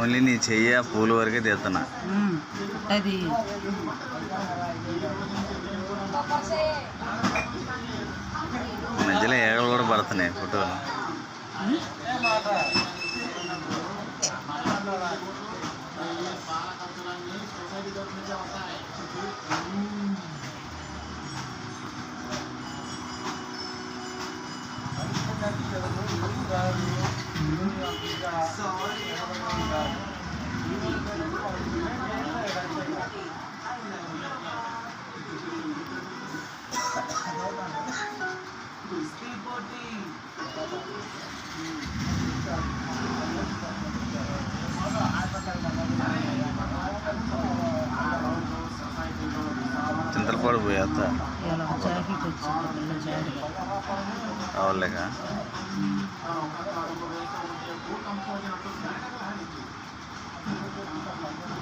Only నీ చెయ్యి ఆ పూల వరకే తీస్తున్నా. అది మధ్యలో ఏగలు కూడా పడుతున్నాయి ఫోటోలు. చింతలపాడు పోయేస్తా అవలేక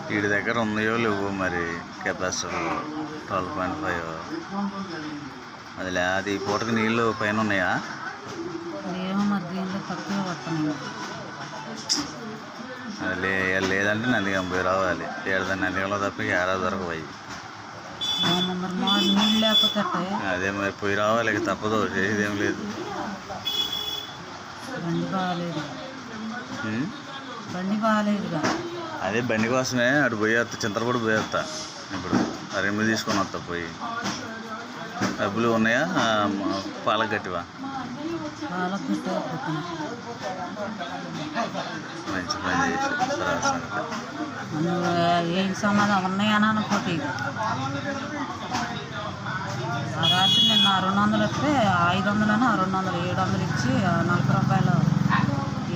వీడి దగ్గర ఉన్నాయో లేవు మరి కెపాసిటర్ 12.5 అది అది పూటకి నీళ్ళు పైన ఉన్నాయా? లేదంటే నందిగం పోయి రావాలి. నందిగంలో తప్ప ఏడా దొరకవు. అదే మరి పోయి రావాలి, తప్పదు, చేసేదేం లేదు. అదే బండి కోసమే అటు పోయేస్తా, చింతలపూడి పోయేస్తా. ఇప్పుడు రెమ్మి తీసుకొని వస్తా. పోయి డబ్బులు ఉన్నాయా? పాలకు గట్టివా? మంచి పని చేసి ఏం సమాధానం ఉన్నాయని అనుకోటి. ఆ రాత్రి నిన్న 200 వస్తే 500 200 700 ఇచ్చి 40 రూపాయలు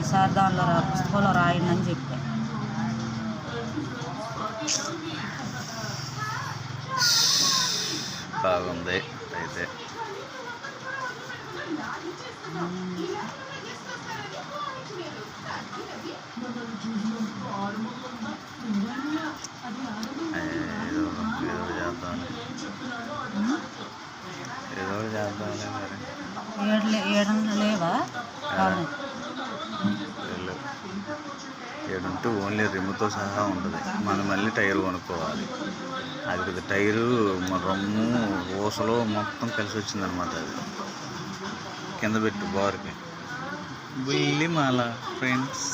ఈసారి దానిలో పుస్తకంలో రాయండి అని చెప్పా. బాగుంది అయితే. ఏదో చేద్దాంలే మరి. 700 లేవా? 7 ఉంటే ఓన్లీ రిమ్తో సహా ఉంటుంది. మనం మళ్ళీ టైర్ కొనుక్కోవాలి. అది పెద్ద టైరు రొమ్ము ఊసలో మొత్తం కలిసి వచ్చిందనమాట. అది కింద పెట్టు బార్కి బుల్లి మాల ఫ్రెండ్స్.